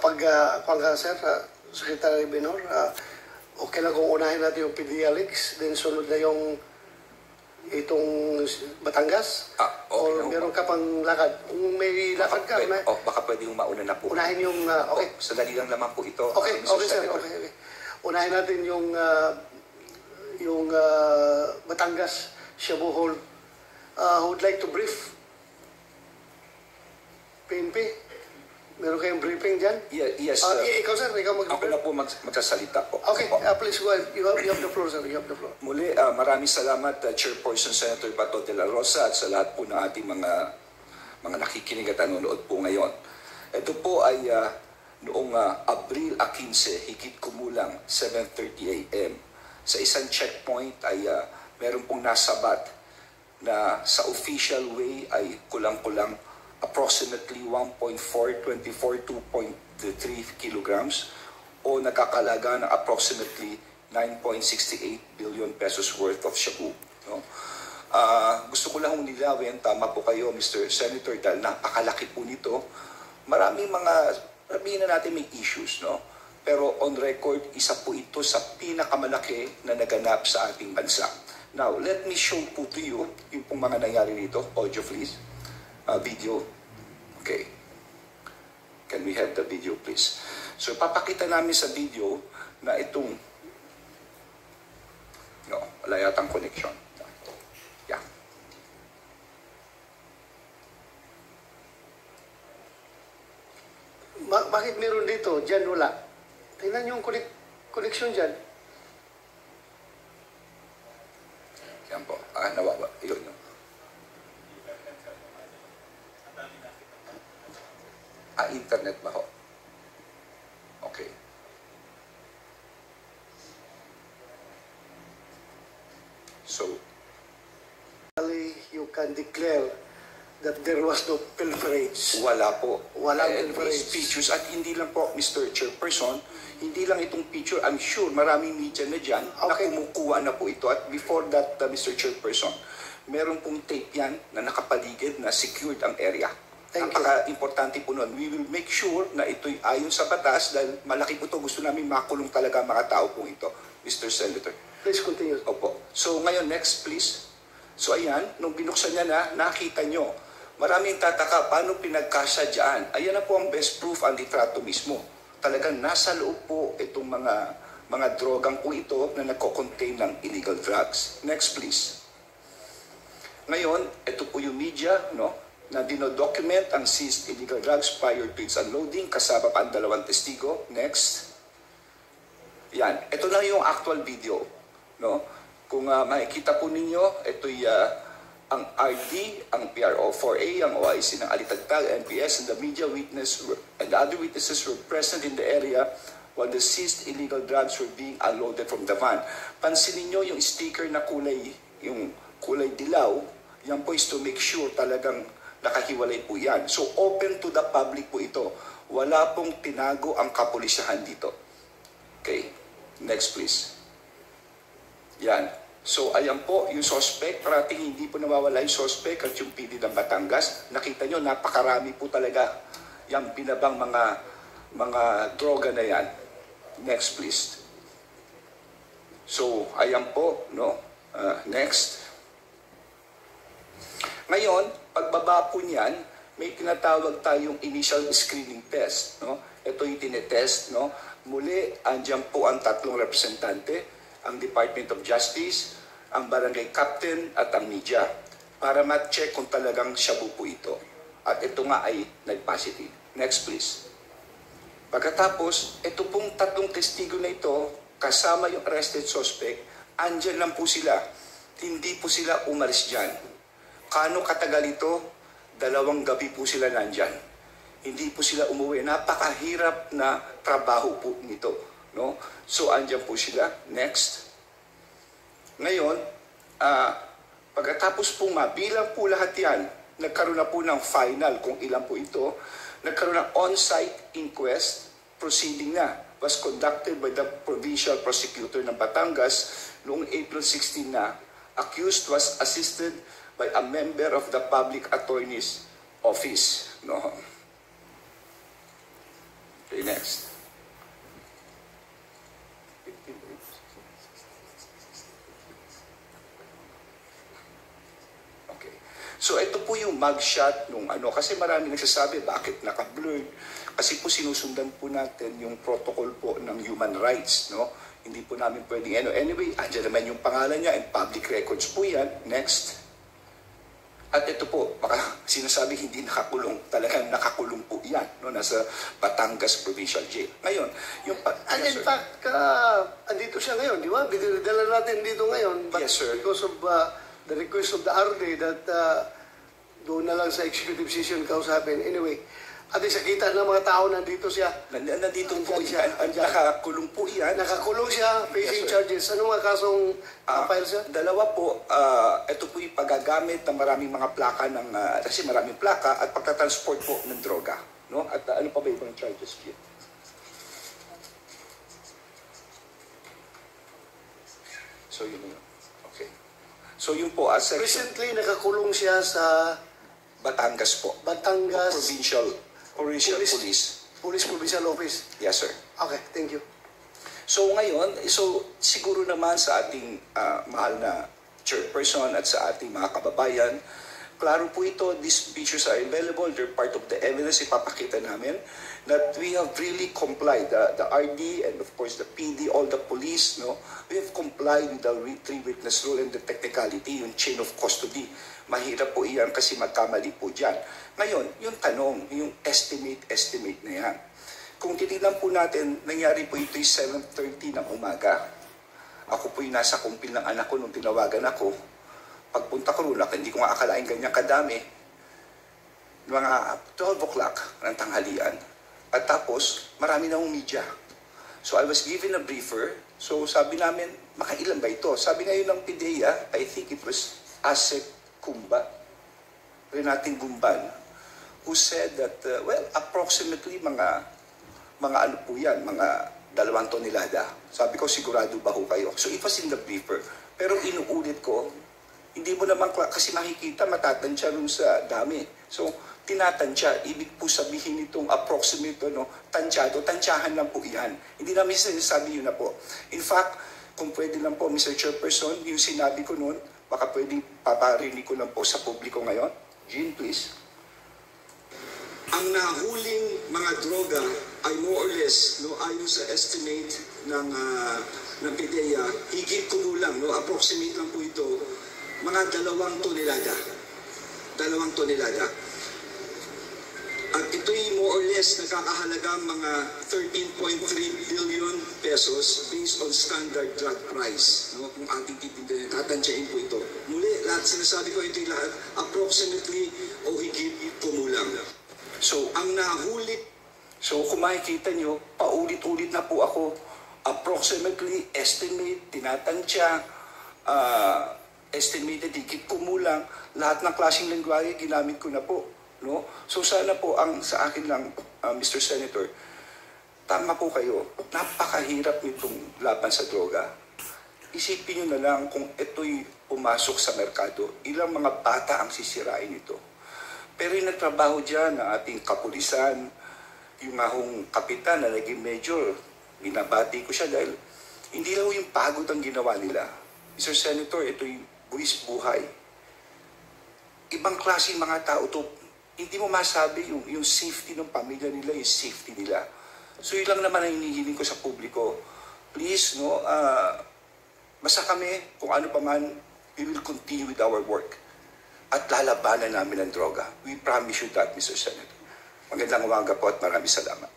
Sir, Secretary Benor, okay lang kung unahin natin yung PDLX, then sunod na yung itong Batangas? Okay, o meron ka pang lakad? Kung may lakad ka, baka pwede yung mauna na po. unahin yung, okay. Sandali lang naman po ito. Okay, Mr. okay, sir. Senator. Okay. Unahin natin yung Batangas, Shabuhol. Who would like to brief? PNP? Meron kayong briefing dyan? Yes. Ikaw, sir, ikaw Ako na po magsasalita po. Okay, please go ahead. You have the floor, sir. You have the floor. Muli, maraming salamat, Chairperson Senator Bato de la Rosa, at sa lahat po ng ating mga nakikinig at nanonood po ngayon. Ito po ay noong Abril 15, higit kumulang 7:30 a.m. Sa isang checkpoint ay meron pong nasabat na sa official way ay kulang-kulang approximately 2.3 kilograms o nakakalaga ng approximately 9.68 billion pesos worth of shabu. No? Gusto ko lang nilawin, tama po kayo Mr. Senator, dahil napakalaki po nito. Sabihin na natin may issues, no? Pero on record, isa po ito sa pinakamalaki na naganap sa ating bansa. Now, let me show po to you yung pong mga nangyari dito. Audio please. Video. Okay. Can we have the video please? So, papakita namin sa video na itong wala yatang connection. Yeah. Bakit meron dito? Diyan wala. Tingnan yung connection dyan. Yan po. Nawawa. Yun. Internet ba ho? Okay. So, you can declare that there was no pilferage. Wala po. Walang pilferage. Pictures, at hindi lang po, Mr. Chairperson, hindi lang itong picture, I'm sure maraming media na dyan na kumukuha na po ito. At before that, Mr. Chairperson, meron pong tape yan na nakapaligid na secured ang area. Napaka-importante po nun. We will make sure na ito'y ayon sa batas dahil malaki po ito. Gusto namin makulong talaga mga tao po ito, Mr. Senator. Please continue. Opo. So ngayon, next please. So ayan, nung binuksan niya na, nakita nyo. Maraming tataka, paano pinagkasya dyan? Ayan na po ang best proof, ang litrato mismo. Talagang nasa loob po itong mga drogang po ito na nagko-contain ng illegal drugs. Next please. Ngayon, ito po yung media, no? Na dinodocument ang seized illegal drugs prior to its unloading, kasama pa ang 2 testigo. Next. Yan. Ito na yung actual video. No? Kung makikita po ninyo, ito'y ang RD, ang PRO4A, ang OIC ng Alitagtag, NPS, and the media witness and the other witnesses were present in the area while the seized illegal drugs were being unloaded from the van. Pansinin nyo yung sticker na yung kulay dilaw, yan po is to make sure talagang nakahiwalay po yan. So, open to the public po ito. Wala pong tinago ang kapulisahan dito. Okay. Next, please. Yan. So, ayan po, yung suspect. Parating hindi po nawawala yung suspect at yung PD ng Batangas. Nakita nyo, napakarami po talaga yung binabang mga droga na yan. Next, please. So, ayan po, no? Next. Ngayon, pagbaba po niyan, may tinatawag tayong initial screening test. No? Ito yung tinetest. No? Muli, andyan po ang 3 representante, ang Department of Justice, ang barangay captain at ang media para ma-check kung talagang shabu po ito. At ito nga ay nag-positive. Next please. Pagkatapos, ito pong 3 testigo na ito, kasama yung arrested suspect, andyan lang po sila. Hindi po sila umalis dyan. Kano katagal ito? 2 gabi po sila nandyan. Hindi po sila umuwi. Napakahirap na trabaho po nito. No? So, andyan po sila. Next. Ngayon, pagkatapos po mabilang po lahat yan, nagkaroon na po ng final kung ilan po ito, nagkaroon ng on-site inquest proceeding na. Was conducted by the provincial prosecutor ng Batangas noong April 16 na. Accused was assisted by a member of the public attorney's office. No? Okay, next. Okay. So ito po yung mugshot nung ano, kasi marami nagsasabi bakit naka-blurred. Kasi po sinusundan po natin yung protocol po ng human rights, no? Hindi po namin pwedeng ano. Anyway, andyan naman yung pangalan niya and public records po yan. Next. At ito po, baka sinasabi hindi nakakulong. Talagang nakakulong po yan, no? Nasa Batangas Provincial Jail. Ngayon, yung... And in fact, andito siya ngayon, di ba? Dala natin dito ngayon. But Yes, sir. Because of the request of the RD that doon na lang sa executive session kausapin. Anyway, at sa kita ng mga tao, nandito siya. Nandito po Andyan yan. siya. Nakakulong po yan. Nakakulong siya, facing Yes, sir. charges. Ano mga kasong file siya? Dalawa po, ito po yung paggagamit ng maraming mga plaka ng, kasi maraming plaka at pagtatransport po ng droga. No? At ano pa ba ibang charges yun? So yun yun. Okay. So yun po, as Recently, nakakulong siya sa Batangas po. Batangas Provincial Police. Police Provincial Office. Yes, sir. Okay, thank you. So ngayon, siguro naman sa ating mahal na chairperson at sa ating mga kababayan, klaro po ito, these pictures are available, they're part of the evidence, ipapakita namin that we have really complied, the RD and of course the PD, all the police, no, we have complied with the three witness rule and the technicality, yung chain of custody. Mahirap po iyan kasi magkamali po dyan. Ngayon, yung tanong, yung estimate na yan. Kung titignan po natin, nangyari po ito yung 7:30 ng umaga. Ako po yung nasa kumpil ng anak ko nung tinawagan ako. Pagpunta ko roon, hindi ko nga akalain ganyan kadami. Mga 12 o'clock ng tanghalian. At tapos, marami na media. So I was given a briefer. So sabi namin, makailan ba ito? Sabi ngayon ng PIDEA, I think it was Asek Kumba, Renating Gumban, who said that, approximately mga ano po yan, mga 2 tonelada. Sabi ko, sigurado ba ho kayo? So it was in the briefer. Pero inuulit ko, hindi mo naman, kasi makikita, matatansya rin sa dami. So, tinatansya. Ibig po sabihin itong approximate, no, tansyahan lang po yan. Hindi namin sinasabi yun na po. In fact, kung pwede lang po, Mr. Chairperson, yung sinabi ko noon, baka pwedeng paparinig ko lang po sa publiko ngayon. Jean, please. Ang nahuling mga droga ay more or less, no, ayon sa estimate ng PIDEA, higit kumulang, no, approximate lang po ito, mga 2 tonelada. 2 tonelada. At ito'y more or less nakakahalagang mga 13.3 billion pesos based on standard drug price. No? Kung ating titindahin, tatansyain po ito. Muli, lahat sinasabi ko ito'y lahat, approximately o higit kumulang. So, Ang nahuli, kung makikita nyo, paulit-ulit na po ako. Approximately, estimate, tinatansya, estimated, higit kumulang. Lahat ng klaseng lengguwahe, ginamit ko na po. No? So sana po ang sa akin lang, Mr. Senator, tama po kayo. Napakahirap nitong laban sa droga. Isipin nyo na lang kung ito'y pumasok sa merkado, ilang mga bata ang sisirain nito. Pero yung nagtrabaho dyan ng ating kapulisan, yung ahong kapitan na naging major, binabati ko siya dahil hindi lang yung pagod ang ginawa nila. Mr. Senator, ito'y buwis buhay. Ibang klaseng mga tao to. Hindi mo masabi yung safety ng pamilya nila, yung safety nila. So yun lang naman ang hinihiling ko sa publiko. Please, no, basta kami, kung ano pa man, we will continue with our work. At lalabanan namin ang droga. We promise you that, Mr. Senator. Magandang umaga po at maraming salamat.